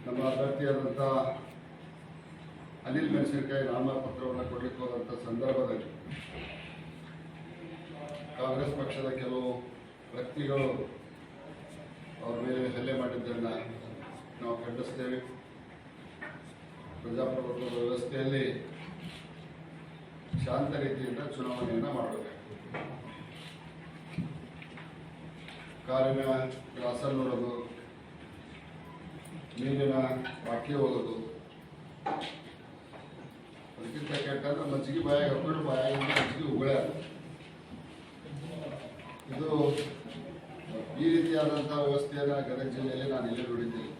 ನಮ್ಮ ಅಭ್ಯರ್ಥಿಯಾದಂಥ ಅನಿಲ್ ಮೆಣಸಿನಕಾಯಿ ನಾಮಪತ್ರವನ್ನು ಕೊಡಲಿಕ್ಕೆ ಹೋದಂಥ ಸಂದರ್ಭದಲ್ಲಿ ಕಾಂಗ್ರೆಸ್ ಪಕ್ಷದ ಕೆಲವು ವ್ಯಕ್ತಿಗಳು ಅವರ ಮೇಲೆ ಹಲ್ಲೆ ಮಾಡಿದ್ದನ್ನು ನಾವು ಖಂಡಿಸ್ತೇವೆ. ಪ್ರಜಾಪ್ರಭುತ್ವದ ವ್ಯವಸ್ಥೆಯಲ್ಲಿ ಶಾಂತ ರೀತಿಯಿಂದ ಚುನಾವಣೆಯನ್ನು ಮಾಡಬೇಕು. ಕಾರಿನ ಗ್ಲಾಸಲ್ಲಿ ನೋಡೋದು, ನೀರಿನ ಬಾಕಿ ಹೋಗೋದು, ಅದಕ್ಕಿಂತ ಕೆಟ್ಟಂದ್ರೆ ಮಜ್ಜಿಗೆ ಬಾಯಾಗಿ ಹಾಕೊಂಡು ಬಾಯಾಗಿಂದ ಮಜ್ಜಿಗೆ ಉಗುಳ. ಇದು ಈ ರೀತಿಯಾದಂಥ ವ್ಯವಸ್ಥೆಯನ್ನು ಗದಗ ಜಿಲ್ಲೆಯಲ್ಲಿ ನಾನು ಇಲ್ಲಿ ನೋಡಿದ್ದೇನೆ.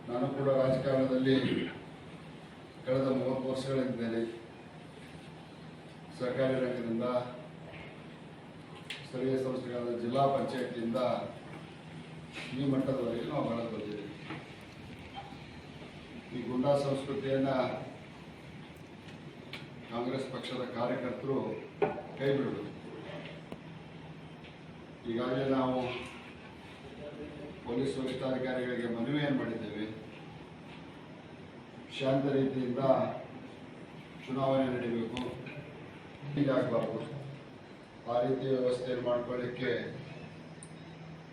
ನಾನು ಕೂಡ ರಾಜಕಾರಣದಲ್ಲಿ ಕಳೆದ 30 ವರ್ಷಗಳಿದ್ದೇನೆ. ಸರ್ಕಾರಿ ರಂಗದಿಂದ, ಸ್ಥಳೀಯ ಸಂಸ್ಥೆಗಳಾದ ಜಿಲ್ಲಾ ಪಂಚಾಯತಿಯಿಂದ ಈ ಮಟ್ಟದವರೆಗೆ ನಾವು ಬೆಳೆದು ಬಂದಿದ್ದೇವೆ. ಈ ಗುಂಡಾ ಸಂಸ್ಕೃತಿಯನ್ನು ಕಾಂಗ್ರೆಸ್ ಪಕ್ಷದ ಕಾರ್ಯಕರ್ತರು ಕೈ ಬಿಡಬೇಕು. ಈಗಾಗಲೇ ನಾವು ಪೊಲೀಸ್ ವರಿಷ್ಠಾಧಿಕಾರಿಗಳಿಗೆ ಮನವಿಯನ್ನು ಮಾಡಿದ್ದೇವೆ. ಶಾಂತ ರೀತಿಯಿಂದ ಚುನಾವಣೆ ನಡೀಬೇಕು, ಹೀಗಾಗಬಾರ್ದು. ಆ ರೀತಿಯ ವ್ಯವಸ್ಥೆಯನ್ನು ಮಾಡಿಕೊಳ್ಳಿಕ್ಕೆ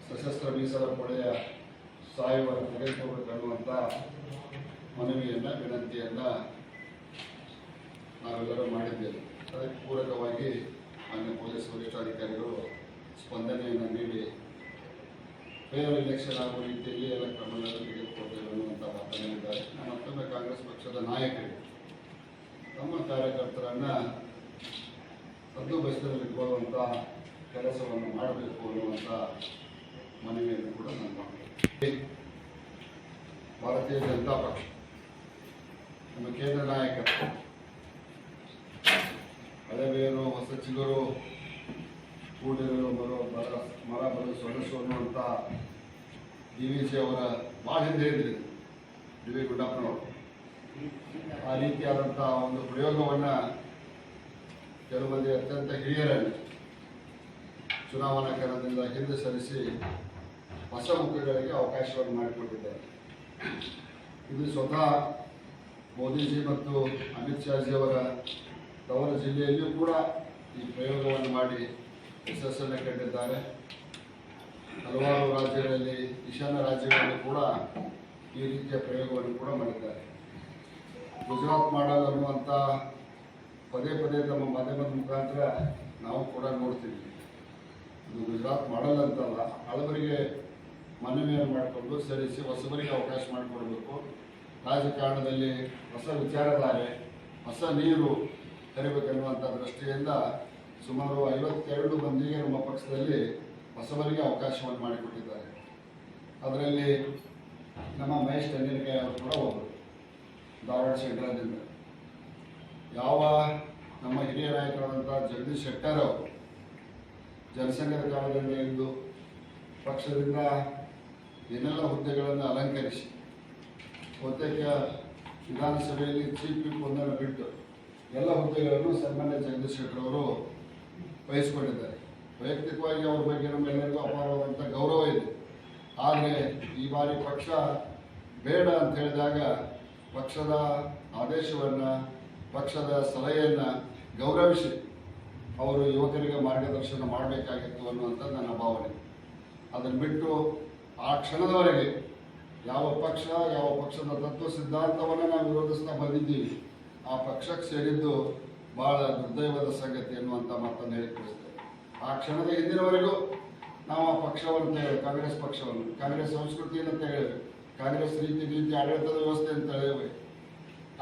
ಸಶಸ್ತ್ರ ಮೀಸಲ ಪಡೆಯ ಸಹಾಯವನ್ನು ತೆಗೆದುಕೋಬೇಕು ಅನ್ನುವಂಥ ಮನವಿಯನ್ನು, ವಿನಂತಿಯನ್ನು ನಾವೆಲ್ಲರೂ ಮಾಡಿದ್ದೇವೆ. ಅದಕ್ಕೆ ಪೂರಕವಾಗಿ ಮಾನ್ಯ ಪೊಲೀಸ್ ವರಿಷ್ಠಾಧಿಕಾರಿಗಳು ಸ್ಪಂದನೆಯನ್ನು ನೀಡಿ ಫೇರ್ ಎಲೆಕ್ಷನ್ ಆಗುವ ರೀತಿಯಲ್ಲಿ ಎಲ್ಲ ಕ್ರಮಗಳನ್ನು ತೆಗೆದುಕೊಳ್ತೇವೆ ಅನ್ನುವಂಥ ಮಾತನಾಡಿದ್ದಾರೆ. ನಾನು ಮತ್ತೊಮ್ಮೆ ಕಾಂಗ್ರೆಸ್ ಪಕ್ಷದ ನಾಯಕರಿಗೆ ನಮ್ಮ ಕಾರ್ಯಕರ್ತರನ್ನು ಹದ್ದುಬಸ್ತಿನಲ್ಲಿ ಇಟ್ಕೊಳ್ಳುವಂಥ ಕೆಲಸವನ್ನು ಮಾಡಬೇಕು ಅನ್ನುವಂಥ ಮನವಿಯನ್ನು ಕೂಡ ನಾನು ಮಾಡಿದೆ. ಭಾರತೀಯ ಜನತಾ ಪಕ್ಷ ನಮ್ಮ ಕೇಂದ್ರ ನಾಯಕರು ಹಳೆಬೇರು ಹೊಸ ಚಿಗುರು ಕೂಡಿರಲು ಮರ ಬರೋ ಸೊಗಸು ಅನ್ನುವಂಥ DVC ಅವರ ಭಾಳ ಹಿಂದೆ ಹೇಳಿದ್ರು, ಡಿ.ವಿ. ಗುಂಡಪ್ಪನವರು. ಆ ರೀತಿಯಾದಂಥ ಒಂದು ಪ್ರಯೋಗವನ್ನು ಕೆಲವು ಮಂದಿ ಅತ್ಯಂತ ಹಿರಿಯರಲ್ಲಿ ಚುನಾವಣಾ ಕಣದಿಂದ ಹಿಂದೆ ಸರಿಸಿ ಹೊಸ ಮುಖಗಳಿಗೆ ಅವಕಾಶವನ್ನು ಮಾಡಿಕೊಟ್ಟಿದ್ದಾರೆ. ಇದು ಸ್ವತಃ ಮೋದಿಜಿ ಮತ್ತು ಅಮಿತ್ ಶಾಜಿಯವರ ತವರ ಜಿಲ್ಲೆಯಲ್ಲಿಯೂ ಕೂಡ ಈ ಪ್ರಯೋಗವನ್ನು ಮಾಡಿ ಯಶಸ್ಸನ್ನು ಕಂಡಿದ್ದಾರೆ. ಹಲವಾರು ರಾಜ್ಯಗಳಲ್ಲಿ, ಈಶಾನ್ಯ ರಾಜ್ಯಗಳಲ್ಲಿ ಕೂಡ ಈ ರೀತಿಯ ಪ್ರಯೋಗವನ್ನು ಕೂಡ ಮಾಡಿದ್ದಾರೆ. ಗುಜರಾತ್ ಮಾಡಲ್ ಅನ್ನುವಂಥ ಪದೇ ಪದೇ ತಮ್ಮ ಮಾಧ್ಯಮದ ಮುಖಾಂತರ ನಾವು ಕೂಡ ನೋಡ್ತೀವಿ. ಇದು ಗುಜರಾತ್ ಮಾಡಲ್ ಅಂತಲ್ಲ, ಹಳಬರಿಗೆ ಮನವಿಯನ್ನು ಮಾಡಿಕೊಂಡು ಸರಿಸಿ ಹೊಸಬರಿಗೆ ಅವಕಾಶ ಮಾಡಿಕೊಡ್ಬೇಕು. ರಾಜಕಾರಣದಲ್ಲಿ ಹೊಸ ವಿಚಾರಧಾರೆ, ಹೊಸ ನೀರು ತರಬೇಕೆನ್ನುವಂಥ ದೃಷ್ಟಿಯಿಂದ ಸುಮಾರು 52 ಮಂದಿಗೆ ನಮ್ಮ ಪಕ್ಷದಲ್ಲಿ ಹೊಸಬರಿಗೆ ಅವಕಾಶವನ್ನು ಮಾಡಿಕೊಟ್ಟಿದ್ದಾರೆ. ಅದರಲ್ಲಿ ನಮ್ಮ ಮಹೇಶ್ ಟೆಂಡೇಲ್ಕಾಯಿ ಅವರು ಕೂಡ ಒಬ್ಬರು, ಧಾರವಾಡ ಸೆಂಟ್ರಲ್ನಿಂದ. ಯಾವ ನಮ್ಮ ಹಿರಿಯ ನಾಯಕರಾದಂಥ ಜಗದೀಶ್ ಶೆಟ್ಟರ್ ಅವರು ಜನಸಂಘದ ಕಾಲದಿಂದ ಇಂದು ಪಕ್ಷದಿಂದ ಏನೆಲ್ಲ ಹುದ್ದೆಗಳನ್ನು ಅಲಂಕರಿಸಿ ಬಹುತೇಕ ವಿಧಾನಸಭೆಯಲ್ಲಿ ಚೀಫ್ ವಿಪ್ ಒಂದನ್ನು ಬಿಟ್ಟು ಎಲ್ಲ ಹುದ್ದೆಗಳನ್ನು ಸನ್ಮಾನ್ಯ ಜಗದೀಶ್ ಶೆಟ್ಟರ್ ಅವರು ವಹಿಸಿಕೊಂಡಿದ್ದಾರೆ. ವೈಯಕ್ತಿಕವಾಗಿ ಅವ್ರ ಬಗ್ಗೆ ನಮ್ಮೆಲ್ಲರಿಗೂ ಅಪಾರವಾದಂಥ ಗೌರವ ಇದೆ. ಆದರೆ ಈ ಬಾರಿ ಪಕ್ಷ ಬೇಡ ಅಂತ ಹೇಳಿದಾಗ ಪಕ್ಷದ ಆದೇಶವನ್ನು, ಪಕ್ಷದ ಸಲಹೆಯನ್ನು ಗೌರವಿಸಿ ಅವರು ಯುವಕರಿಗೆ ಮಾರ್ಗದರ್ಶನ ಮಾಡಬೇಕಾಗಿತ್ತು ಅನ್ನುವಂಥದ್ದು ನನ್ನ ಭಾವನೆ. ಅದನ್ನು ಬಿಟ್ಟು ಆ ಕ್ಷಣದವರೆಗೆ ಯಾವ ಪಕ್ಷ, ಯಾವ ಪಕ್ಷದ ತತ್ವ ಸಿದ್ಧಾಂತವನ್ನು ನಾವು ವಿರೋಧಿಸ್ತಾ ಬಂದಿದ್ದೀವಿ, ಆ ಪಕ್ಷಕ್ಕೆ ಸೇರಿದ್ದು ಭಾಳ ದುರ್ದೈವದ ಸಂಗತಿ ಎನ್ನುವಂಥ ಮಾತನ್ನು ಹೇಳಿಕೊಳಿಸ್ತೇವೆ. ಆ ಕ್ಷಣದ ಹಿಂದಿನವರೆಗೂ ನಾವು ಆ ಪಕ್ಷವನ್ನು ತೇವೆ, ಕಾಂಗ್ರೆಸ್ ಪಕ್ಷವನ್ನು, ಕಾಂಗ್ರೆಸ್ ಸಂಸ್ಕೃತಿಯನ್ನು ತೇವೆ, ಕಾಂಗ್ರೆಸ್ ರೀತಿ ಆಡಳಿತದ ವ್ಯವಸ್ಥೆ ಅಂತ ಹೇಳೇವೆ.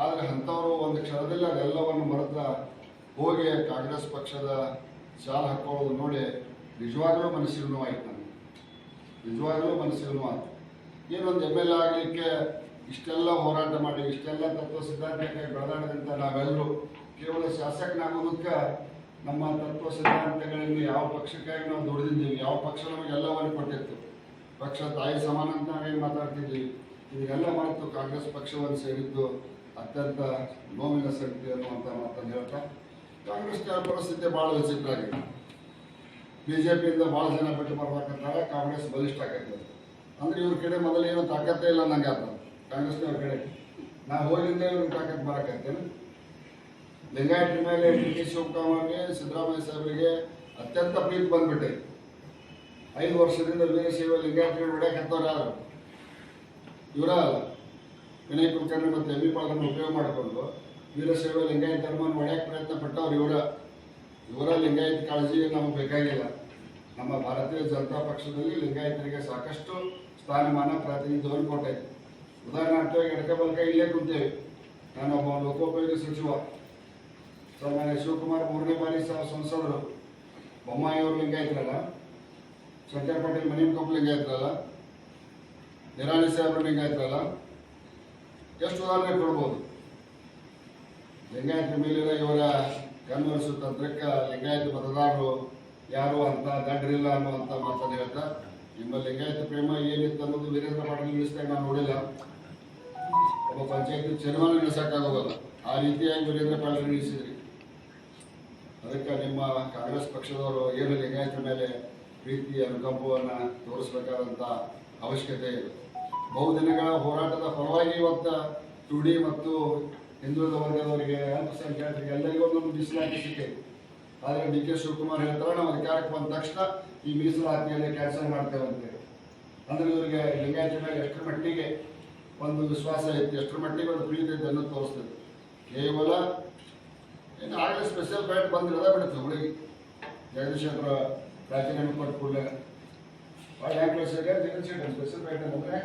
ಆದರೆ ಅಂಥವರು ಒಂದು ಕ್ಷಣದಲ್ಲಿ ಅದೆಲ್ಲವನ್ನು ಮರೆತ ಹೋಗಿ ಕಾಂಗ್ರೆಸ್ ಪಕ್ಷದ ಶಾಲೆ ಹಾಕೊಳ್ಳೋದು ನೋಡಿ ನಿಜವಾಗಲೂ ಮನಸ್ಸಿಗೆ ನೋವಾಯ್ತು. ನನಗೆ ನಿಜವಾಗಲೂ ಮನಸ್ಸಿಗೆ ನೋವಾಯ್ತು. ಏನೊಂದು MLA ಆಗಲಿಕ್ಕೆ ಇಷ್ಟೆಲ್ಲ ಹೋರಾಟ ಮಾಡಿ, ಇಷ್ಟೆಲ್ಲ ತತ್ವ ಸಿದ್ಧಾಂತಕ್ಕೆ ಬೆಳೆದಾಡದಂಥ ನಾವೆಲ್ಲರೂ ಕೇವಲ ಶಾಸಕನಾಗೋದಕ್ಕೆ ನಮ್ಮ ತತ್ವ ಸಿದ್ಧಾಂತಗಳಲ್ಲಿ ಯಾವ ಪಕ್ಷಕ್ಕಾಗಿ ನಾವು ದುಡಿದಿದ್ದೀವಿ, ಯಾವ ಪಕ್ಷ ನಮಗೆಲ್ಲವನ್ನು ಕೊಟ್ಟಿತ್ತು, ಪಕ್ಷ ತಾಯಿ ಸಮಾನ ಅಂತ ನಾವೇನು ಮಾತಾಡ್ತಿದ್ದೀವಿ, ಇದೆಲ್ಲ ಮಾತು ಕಾಂಗ್ರೆಸ್ ಪಕ್ಷವನ್ನು ಸೇರಿದ್ದು ಅತ್ಯಂತ ನೋವಿನ ಸಂಗತಿ ಅನ್ನುವಂಥ ಮಾತನ್ನು ಹೇಳ್ತಾ, ಕಾಂಗ್ರೆಸ್ ಪರಿಸ್ಥಿತಿ ಭಾಳ ವಿಚಿತ್ರ ಆಗಿದೆ. BJPಯಿಂದ ಭಾಳ ಜನ ಬಿಟ್ಟು ಬರ್ಬೇಕಂತಾರೆ, ಕಾಂಗ್ರೆಸ್ ಬಲಿಷ್ಠ ಆಗೈತೆ. ಅಂದ್ರೆ ಇವ್ರ ಕಡೆ ಮೊದಲು ಏನೋ ತಾಕತ್ತೇ ಇಲ್ಲ ನಂಗೆ ಆತ ಕಾಂಗ್ರೆಸ್ನವ್ರ ಕಡೆ ನಾ ಹೋಗಿದ್ದ ಇವ್ರಿಗೆ ತಾಕತ್ ಬರಕತ್ತೇನೆ. ಲಿಂಗಾಯತರ ಮೇಲೆ ಡಿ ಕೆ ಶಿವಕುಮಾರ್ಗೆ ಸಿದ್ದರಾಮಯ್ಯ ಸಾಹೇಬರಿಗೆ ಅತ್ಯಂತ ಪ್ರೀತಿ ಬಂದ್ಬಿಟ್ಟೆ. 5 ವರ್ಷದಿಂದ ವೀರಶೈವ ಲಿಂಗಾಯತರು ಹೊಡ್ಯಾಕತ್ತವ್ರು ಯಾರು? ಇವರ ಅಲ್ಲ. ವಿನಯ್ ಕುಲಕರ್ಣಿ ಮತ್ತು ಎಂ ಬಿ ಪಾಲ್ರನ್ನು ಉಪಯೋಗ ಮಾಡಿಕೊಂಡು ವೀರಶೈವ ಲಿಂಗಾಯತ ಧರ್ಮವನ್ನು ಹೊಡ್ಯಾಕೆ ಪ್ರಯತ್ನ ಪಟ್ಟವ್ರು ಇವರ ಲಿಂಗಾಯತ ಕಾಳಜಿ ನಮಗೆ ಬೇಕಾಗಿಲ್ಲ. ನಮ್ಮ ಭಾರತೀಯ ಜನತಾ ಪಕ್ಷದಲ್ಲಿ ಲಿಂಗಾಯತರಿಗೆ ಸಾಕಷ್ಟು ಸ್ಥಾನಮಾನ ಪ್ರಾತಿನಿಧ್ಯವನ್ನು ಕೊಟ್ಟೈತೆ. ಉದಾಹರಣಾರ್ಥವಾಗಿ ಎಡಕ ಬಲಕ ಇಲ್ಲೇ ಕುಂತೇವೆ. ನಾನೊಬ್ಬ ಲೋಕೋಪಯೋಗಿ ಸಚಿವ. ಸನ್ಮಾನ್ಯ ಶಿವಕುಮಾರ್ 3ನೇ ಬಾರಿ ಸಂಸದರು. ಬೊಮ್ಮಾಯಿ ಅವರು ಲಿಂಗಾಯತರಲ್ಲ, ಶಂಕರ್ ಪಾಟೀಲ್ ಮನಿಮಕೊಪ್ಪ ಲಿಂಗಾಯತರಲ್ಲ, ನಿರಾಣಿ ಸಾಹೇಬರು ಲಿಂಗಾಯತರಲ್ಲ. ಎಷ್ಟು ಉದಾಹರಣೆ ಕೊಡ್ಬೋದು. ಲಿಂಗಾಯತರ ಮೇಲಿನ ಇವರ ಕನ್ವರ್ಸು ತಂತ್ರಕ್ಕೆ ಲಿಂಗಾಯತ ಮತದಾರರು ಯಾರು ಅಂತ ದಡ್ರಿಲ್ಲ ಅನ್ನುವಂಥ ಮಾತನ್ನು ಹೇಳ್ತಾ, ನಿಮ್ಮ ಲಿಂಗಾಯತ ಪ್ರೇಮ ಏನಿತ್ತು ಅನ್ನೋದು ವೀರೇಂದ್ರ ಪಾಟೀಲ್ ನಿಲ್ಲಿಸಿದಾಗ ನಾನು ನೋಡಿಲ್ಲ. ಒಬ್ಬ ಪಂಚಾಯತಿ ಚೇರ್ಮನ್ ನಿಲ್ಲಿಸಕ್ಕಾಗೋಲ್ಲ. ಆ ರೀತಿಯಾಗಿ ವೀರೇಂದ್ರ ಪಾಟೀಲ್ ನಿಲ್ಲಿಸಿದ್ರಿ. ಅದಕ್ಕೆ ನಿಮ್ಮ ಕಾಂಗ್ರೆಸ್ ಪಕ್ಷದವರು ಏನು ಲಿಂಗಾಯತರ ಮೇಲೆ ಪ್ರೀತಿ ಅನುಕಂಪವನ್ನು ತೋರಿಸಬೇಕಾದಂಥ ಅವಶ್ಯಕತೆ ಇದೆ. ಬಹುದಿನಗಳ ಹೋರಾಟದ ಫಲವಾಗಿ ಇವತ್ತು ಟುಡಿ ಮತ್ತು ಹಿಂದುಳಿದ ವರ್ಗದವರಿಗೆ ಅಲ್ಪಸಂಖ್ಯಾತರಿಗೆ ಎಲ್ಲರಿಗೂ ಒಂದೊಂದು ಮೀಸಲಾತಿ ಸಿಕ್ಕಿದೆ. ಆದರೆ ಡಿ ಕೆ ಶಿವಕುಮಾರ್ ಹೇಳ್ತಾರೆ ನಾವು ಅಧಿಕಾರಕ್ಕೆ ಬಂದ ತಕ್ಷಣ ಈ ಮೀಸಲಾತಿಯಲ್ಲಿ ಕ್ಯಾನ್ಸಲ್ ಮಾಡ್ತೇವೆ ಅಂತೇಳಿ. ಅಂದ್ರೆ ಇವರಿಗೆ ಲಿಂಗಾಯತರ ಮೇಲೆ ಎಷ್ಟರ ಮಟ್ಟಿಗೆ ಒಂದು ವಿಶ್ವಾಸ ಐತಿ, ಎಷ್ಟರ ಮಟ್ಟಿಗೆ ಒಂದು ಪ್ರೀತಿ ಐತೆ ಅನ್ನೋದು ತೋರಿಸ್ತದೆ. ಕೇವಲ ಏನು ಆಗಲೇ ಸ್ಪೆಷಲ್ ಬ್ಯಾಟ್ ಬಂದಿರೋದ ಬಿಡುತ್ತೆ ಹುಡುಗಿ ಜಗದೀಶ್ ಅವರ ರಾಜೀನಾಮೆ ಕೊಟ್ಟ ಕೂಡಲೇ ಭಾಳ ಯಾಕೆ ಸ್ಪೆಷಲ್ ಬ್ಯಾಟ್ ಅಂದ್ರೆ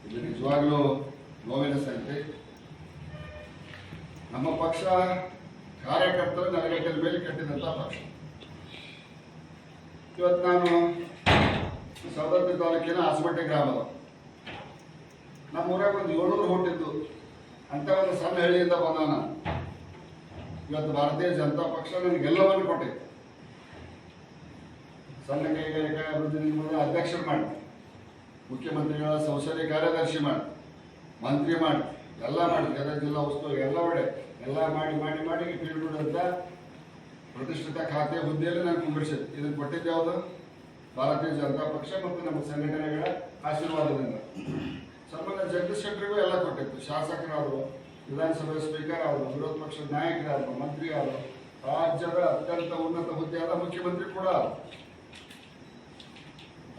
ಇದು ನಿಜವಾಗ್ಲೂ ನೋವಿನ ಸಂಖ್ಯೆ. ನಮ್ಮ ಪಕ್ಷ ಕಾರ್ಯಕರ್ತರ ನೆಲಗಟ್ಟಿನ ಮೇಲೆ ಕಟ್ಟಿದಂಥ ಪಕ್ಷ. ಇವತ್ತು ನಾನು ಸವದತ್ತಿ ತಾಲೂಕಿನ ಆಸಮಟ್ಟೆ ಗ್ರಾಮದ ನಮ್ಮೂರಾಗ ಒಂದು 700 ಹುಟ್ಟಿದ್ದು ಅಂತ ಒಂದು ಸಣ್ಣ ಹಳ್ಳಿಯಿಂದ ಬಂದ ನಾನು. ಇವತ್ತು ಭಾರತೀಯ ಜನತಾ ಪಕ್ಷ ನನಗೆಲ್ಲವನ್ನು ಕೊಟ್ಟಿದೆ. ಸಣ್ಣ ಕೈಗಾರಿಕಾ ಅಭಿವೃದ್ಧಿ ನಿಗಮದ ಅಧ್ಯಕ್ಷರು ಮಾಡಿ, ಮುಖ್ಯಮಂತ್ರಿಗಳ ಸಂಸದೀಯ ಕಾರ್ಯದರ್ಶಿ ಮಾಡಿ, ಮಂತ್ರಿ ಮಾಡಿ, ಎಲ್ಲ ಮಾಡಿ, ಗದಗ ಜಿಲ್ಲಾ ಉಸ್ತುವಾರಿ ಎಲ್ಲ ಒಡೆ ಎಲ್ಲ ಮಾಡಿ ಮಾಡಿ ಮಾಡಿ ಅಂತ ಪ್ರತಿಷ್ಠಿತ ಖಾತೆ ಹುದ್ದೆಯಲ್ಲಿ ನಾನು ಕುಂಬಿಡಿಸಿದೆ. ಇದನ್ನು ಕೊಟ್ಟಿದ್ದು ಯಾವುದು? ಭಾರತೀಯ ಜನತಾ ಪಕ್ಷ ಮತ್ತು ನಮ್ಮ ಸಂಘಟನೆಗಳ ಆಶೀರ್ವಾದದಿಂದ. ಸನ್ಮಾನ್ಯ ಜಗದೀಶ್ ಶೆಟ್ಟರಿಗೂ ಎಲ್ಲ ಕೊಟ್ಟಿತ್ತು. ಶಾಸಕರಾದರು, ವಿಧಾನಸಭೆ ಸ್ಪೀಕರ್ ಆದರು, ವಿರೋಧ ಪಕ್ಷದ ನಾಯಕರಾದರು, ಮಂತ್ರಿ ಆದರು, ರಾಜ್ಯದ ಅತ್ಯಂತ ಉನ್ನತ ಹುದ್ದೆಯಾದ ಮುಖ್ಯಮಂತ್ರಿ ಕೂಡ ಆದರು.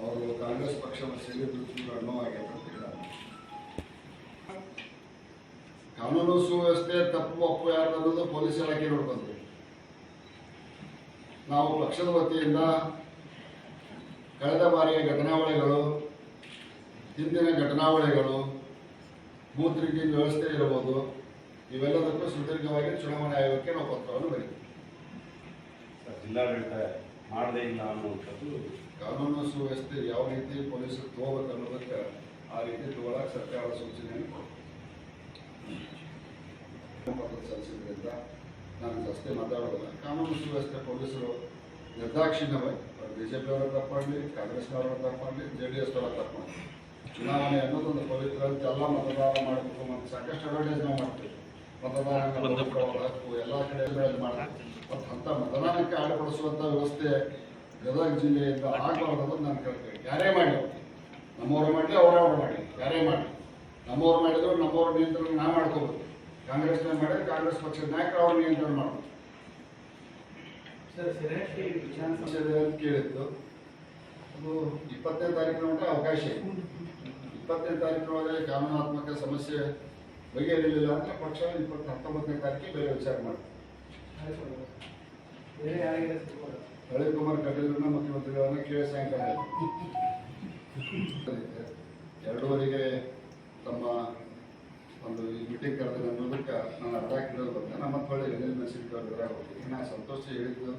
ಅವರು ಕಾಂಗ್ರೆಸ್ ಪಕ್ಷದ ಸೇರಿದ್ರು ಅನ್ನೋವಾಗಿದೆ ಅಂತ ಹೇಳಿದ್ದಾರೆ. ಕಾನೂನು ಸುವ್ಯವಸ್ಥೆ ತಪ್ಪು ಅಪ್ಪು ಯಾರು ಅನ್ನೋದು ಪೊಲೀಸ್ ಇಲಾಖೆ ನೋಡ್ಕೊಂತೀವಿ. ನಾವು ಪಕ್ಷದ ವತಿಯಿಂದ ಕಳೆದ ಬಾರಿಯ ಘಟನಾವಳಿಗಳು, ಹಿಂದಿನ ಘಟನಾವಳಿಗಳು, ಬೂತ್ ರೀತಿಯ ವ್ಯವಸ್ಥೆ ಇರಬಹುದು, ಇವೆಲ್ಲದಕ್ಕೂ ಸುದೀರ್ಘವಾಗಿ ಚುನಾವಣಾ ಆಯೋಗಕ್ಕೆ ನಾವು ಪತ್ರವನ್ನು ಬರೀತೀವಿ. ಜಿಲ್ಲಾಡಳಿತ ಮಾಡದೇ ಇಲ್ಲ ಅನ್ನುವಂಥದ್ದು ಕಾನೂನು ಸುವ್ಯವಸ್ಥೆ ಯಾವ ರೀತಿ ಪೊಲೀಸರು ತಗೋಬೇಕು ಅನ್ನೋದಕ್ಕೆ ಆ ರೀತಿ ತಗೊಳ್ಳಕ್ಕೆ ಸರ್ಕಾರದ ಸೂಚನೆಯನ್ನು ಸಲ್ಲಿಸಿದ್ರಿಂದ ನಾನು ಜಾಸ್ತಿ ಮಾತಾಡೋದಿಲ್ಲ. ಕಾನೂನು ಸುವ್ಯವಸ್ಥೆ ಪೊಲೀಸರು ನಿರ್ದಾಕ್ಷಿಣ್ಯವಾಗಿ ಬಿಜೆಪಿ ಅವರ ತಪ್ಪಂಡಿ, ಕಾಂಗ್ರೆಸ್ನವರ ತಪ್ಪಂಡಿ, JDS ಅವರ ತಪ್ಪಂಡಿ, ಚುನಾವಣೆ ಅನ್ನೋದೊಂದು ಪವಿತ್ರ ಅಂತ ಎಲ್ಲ ಮತದಾನ ಮಾಡಬೇಕು ಮತ್ತು ಸಾಕಷ್ಟು ಅಡ್ವರ್ಟೈಸ್ ನಾವು ಮಾಡ್ತೀವಿ. ಮತದಾನ ಹಕ್ಕು ಎಲ್ಲ ಕಡೆ ಮಾಡ್ತೀವಿ. ಮತ್ತು ಅಂಥ ಮತದಾನಕ್ಕೆ ಆಡಿಪಡಿಸುವಂಥ ವ್ಯವಸ್ಥೆ ಗದಗ ಜಿಲ್ಲೆಯಿಂದ ಆಗಬಾರ್ದು ನಾನು ಕೇಳ್ತೇವೆ. ಯಾರೇ ಮಾಡಿ, ನಮ್ಮವ್ರು ಮಾಡಲಿ ಅವರವ್ರು ಮಾಡಿ, ಯಾರೇ ಮಾಡಿ, ನಮ್ಮವ್ರು ಮಾಡಿದ್ರು ನಮ್ಮವ್ರ ನಿಯಂತ್ರಣ ನಾವು ಮಾಡ್ಕೋಬೋದು. ಕಾಂಗ್ರೆಸ್ನ ಮಾಡಿದ್ರೆ ಕಾಂಗ್ರೆಸ್ ಪಕ್ಷದ ನಾಯಕರು ಅವ್ರ ನಿಯಂತ್ರಣ ಮಾಡೋದು. ಅಂತ ಕೇಳಿದ್ದು ಅದು 20ನೇ ತಾರೀಕಿನ ಮಟ್ಟ ಅವಕಾಶ ಇದೆ. 20ನೇ ತಾರೀಕಿನೊಳಗೆ ಕಾನೂನಾತ್ಮಕ ಸಮಸ್ಯೆ ಬಗೆಹರಿಲಿಲ್ಲ ಅಂದ್ರೆ ಪಕ್ಷ 19ನೇ ತಾರೀಕಿಗೆ ಬೇರೆ ವಿಚಾರ ಮಾಡ್ತೀವಿ. ರವಿಕುಮಾರ್ ಕಟೀಲ್ರನ್ನ ಮುಖ್ಯಮಂತ್ರಿಗಳನ್ನ ಕೇಳಿ ಸಾಯಂಕಾಲ 2:30ಗೆ ತಮ್ಮ ಒಂದು ಮೀಟಿಂಗ್ ಕರೆದ ಅನ್ನೋದಕ್ಕೆ ನಾನು ಅರ್ಧ ಕಿಲೋದು ಬಂದೆ. ನಮ್ಮ ಹೊಳ್ಳಿ ರನಿಲ್ ಮೆಣಸಿನ್ಕಾಯಿ ಅವ್ರ ಹೋಗ್ತೀನಿ. ನಾನು ಸಂತೋಷ ಹೇಳಿದ್ದು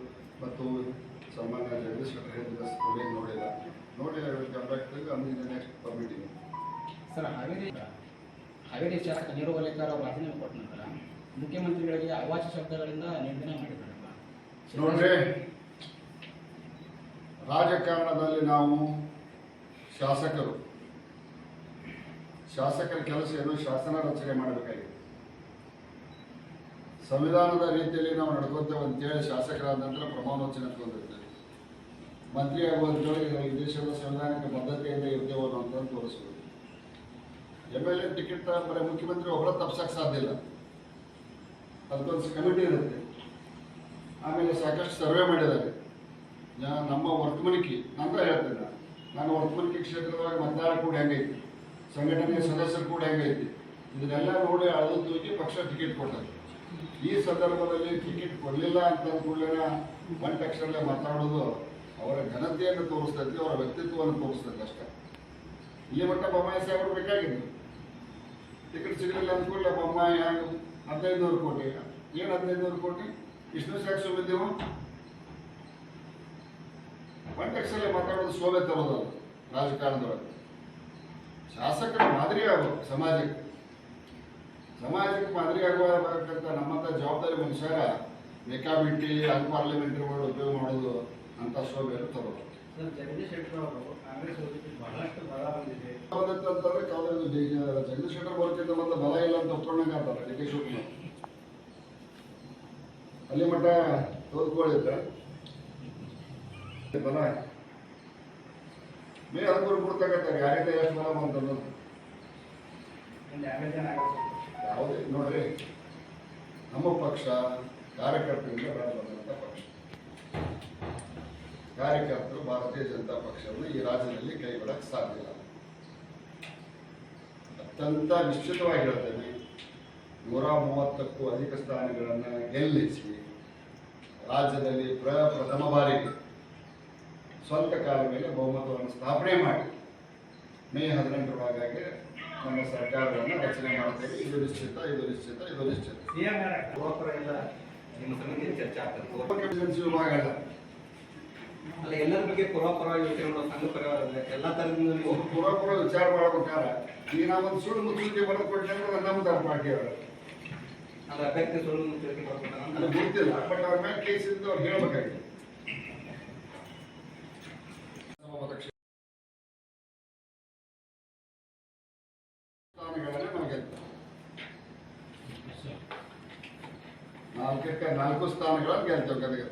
ಮತ್ತು ಸನ್ಮಾನ್ಯ ಜಗದೀಶ್ ಶೆಟ್ಟರ್ ಹೇಳಿದ ನೋಡಿಲ್ಲ ಕಂಪ್ಯಾಕ್ಟ್ ಅಂದಿನ ನೆಕ್ಸ್ಟ್ ಮೀಟಿಂಗ್. ಸರ್, ಹಾವೇರಿ ಶಾಸಕ ನೀರು ವಲೇಕರ್ ಅವರು ರಾಜೀನಾಮೆ ಕೊಟ್ಟ ನಂತರ ಮುಖ್ಯಮಂತ್ರಿಗಳಿಗೆ ಅವಾಚ್ಯ ಶಬ್ದಗಳಿಂದ ನಿಂದನೆ ಮಾಡಿದ್ದಾರೆ. ನೋಡ್ರಿ, ರಾಜಕಾರಣದಲ್ಲಿ ನಾವು ಶಾಸಕರ ಕೆಲಸ ಏನು? ಶಾಸನ ರಚನೆ ಮಾಡಬೇಕಾಗಿದೆ. ಸಂವಿಧಾನದ ರೀತಿಯಲ್ಲಿ ನಾವು ನಡ್ಕೊತೇವೆ ಅಂತೇಳಿ ಶಾಸಕರಾದ ನಂತರ ಪ್ರಮಾಣವಚನ ತಗೊಂಡಿರ್ತೇವೆ. ಮಂತ್ರಿ ಆಗುವಂತೇಳಿ ಈ ದೇಶದ ಸಂವಿಧಾನಿಕ ಬದ್ಧತೆಯಿಂದ ಇರ್ತೇವೆ ಅನ್ನೋಂಥದ್ದು ತೋರಿಸ್ಬೋದು. MLA ಟಿಕೆಟ್ ಬರೀ ಮುಖ್ಯಮಂತ್ರಿ ಒಬ್ಬರ ತಪ್ಸಕ್ಕೆ ಸಾಧ್ಯ ಇಲ್ಲ, ಅದಕ್ಕೊಂದು ಕಮಿಟಿ ಇರುತ್ತೆ. ಆಮೇಲೆ ಸಾಕಷ್ಟು ಸರ್ವೆ ಮಾಡಿದ್ದಾರೆ. ನಮ್ಮ ವರ್ತಮಾನಿಕೆ ಅಂತ ಹೇಳ್ತೇನೆ ನಾನು ವರ್ತಮಾನಿಕೆ ಕ್ಷೇತ್ರದೊಳಗೆ ಮತದಾರ ಕೂಡ ಹೆಂಗೈತಿ, ಸಂಘಟನೆಯ ಸದಸ್ಯರು ಕೂಡ ಹೆಂಗೈತಿ, ಇದನ್ನೆಲ್ಲ ನೋಡಿ ಅಳದು ತೂಗಿ ಪಕ್ಷ ಟಿಕೆಟ್ ಕೊಡ್ತಾರೆ. ಈ ಸಂದರ್ಭದಲ್ಲಿ ಟಿಕೆಟ್ ಕೊಡಲಿಲ್ಲ ಅಂತ ಕೂಡಲೇ ಒಂಟಕ್ಷರಲ್ಲೇ ಮಾತಾಡೋದು ಅವರ ಘನತೆಯನ್ನು ತೋರಿಸ್ತೈತಿ, ಅವರ ವ್ಯಕ್ತಿತ್ವವನ್ನು ತೋರಿಸ್ತೈತಿ ಅಷ್ಟೇ. ಇಲ್ಲಿ ಮಟ್ಟ ಬೊಮ್ಮಾಯಿ ಸಾಹೇಬರು ಬೇಕಾಗಿದ್ದು ಟಿಕೆಟ್ ಸಿಗಲಿಲ್ಲ ಅಂದ್ಕೊಳ್ಳಿ ಬೊಮ್ಮಾಯಿ 1500 ಕೋಟಿ ಏನು 1500 ಕೋಟಿ ಇಷ್ಟು ಸಾಕು ಸುಮ್ಮಿದ್ದೆವು. ಒಂಟಕ್ಷರಲ್ಲೇ ಮಾತಾಡೋದು ಶೋಭೆ ತರೋದಲ್ಲ ರಾಜಕಾರಣದೊಳಗೆ. ಶಾಸಕರ ಮಾದರಿ ಆಗಬೇಕು, ಸಮಾಜಕ್ಕೆ ಮಾದರಿ ಆಗಬೇಕಂತ ನಮ್ಮಂಥ ಜವಾಬ್ದಾರಿ ಮನುಷ್ಯರ ಬೇಕಾಬಿಟ್ಟಿ ಅನ್ಪಾರ್ಲಿಮೆಂಟರಿಗಳು ಉಪಯೋಗ ಮಾಡೋದು ಅಂತ ಶೋಭೆಯನ್ನು ತರೋದು. ಜಗದೀಶ್ ಶೆಟ್ಟರ್ ಅವರು ಕಾಂಗ್ರೆಸ್ ಬಹಳಷ್ಟು ಬಲ ಬಂದಿದೆ ಅಂತಂದ್ರೆ ಜಗದೀಶ್ ಶೆಟ್ಟರ್ ಬರೋಕ್ಕಿಂತ ಮತ್ತೆ ಬಲ ಇಲ್ಲ ಅಂತ ಒಪ್ಕೊಂಡಂಗೆ ಅಂತಾರೆ ಡಿ ಕೆ ಶಿವಕುಮಾರ್. ಅಲ್ಲಿ ಮಟ್ಟ ತೋದ್ಕೊಳ್ಳಿದ್ರೆ ಬಲ ಮೇ 13 ಕೊಡ್ತಕ್ಕಂತಾರೆ ಯಾರಿಂದ ಎಷ್ಟು ಬಲ ಬಂತನ್ನೋದು ಒಂದು 2 ಜನ ಆಗುತ್ತೆ. ಯಾವುದೇ ನೋಡ್ರಿ, ನಮ್ಮ ಪಕ್ಷ ಕಾರ್ಯಕರ್ತರಿಂದ ಬಂದಂಥ ಪಕ್ಷ. ಕಾರ್ಯಕರ್ತರು ಭಾರತೀಯ ಜನತಾ ಪಕ್ಷವನ್ನು ಈ ರಾಜ್ಯದಲ್ಲಿ ಕೈಗೊಳ್ಳಕ್ಕೆ ಸಾಧ್ಯ ಇಲ್ಲ. ಅತ್ಯಂತ ನಿಶ್ಚಿತವಾಗಿ ಹೇಳ್ತೇನೆ, 130ಕ್ಕೂ ಅಧಿಕ ಸ್ಥಾನಗಳನ್ನು ಗೆಲ್ಲಿಸಿ ರಾಜ್ಯದಲ್ಲಿ ಪ್ರಥಮ ಬಾರಿಗೆ ಸ್ವಂತ ಕಾಲ ಮೇಲೆ ಬಹುಮತವನ್ನು ಸ್ಥಾಪನೆ ಮಾಡಿ ಮೇ 18ರೊಳಗಾಗಿ ನಮ್ಮ ಸರ್ಕಾರವನ್ನು ರಚನೆ ಮಾಡ್ತೇವೆ. ಇದು ನಿಶ್ಚಿತ. ಸಿಎಂ ಗೋಪುರ ಎಲ್ಲ ನಿಮ್ಮ ಸಮಿತಿ ಚರ್ಚೆ ಆಗ್ತದೆ. ವಿಭಾಗ ಅಲ್ಲ, ಅಲ್ಲ ಎಲ್ಲರ ಬಗ್ಗೆ ಪೂರ್ವಾಪರ ಯೋಚನೆ ಸಂಘ ಪರಿವಾರ ಎಲ್ಲ ತರದಿಂದ ಪೂರ್ವಪೂರ್ವ ವಿಚಾರ ಮಾಡ್ಬೇಕಾರ ಈಗ ನಾವೊಂದು ಸುಳ್ಳು ಮುಚ್ಚುವಿಕೆ ಬರೆದು ಕೊಟ್ಟೆ ಅಂದ್ರೆ ನಮ್ಮ ಪಾರ್ಟಿ ಅವರು ಅದ್ರ ಅಭ್ಯರ್ಥಿ ಸುಳ್ಳು ಮುಚ್ಚಳಿಕೆ ಬರ್ತಾರೆ ಅದು ಗೊತ್ತಿಲ್ಲ. ಬಟ್ ಅವ್ರ ಮೇಲೆ ಕೇಸ್ ಇದ್ದು ಅವ್ರು ಹೇಳ್ಬೇಕಾಗಿದೆ. ಸ್ಥಾನಗಳನ್ನ ನಾವು ಗೆಲ್ತೇವೆ. 4ಕ್ಕೆ 4 ಸ್ಥಾನಗಳನ್ನು ಗೆಲ್ತೇವೆ ಗದಗ.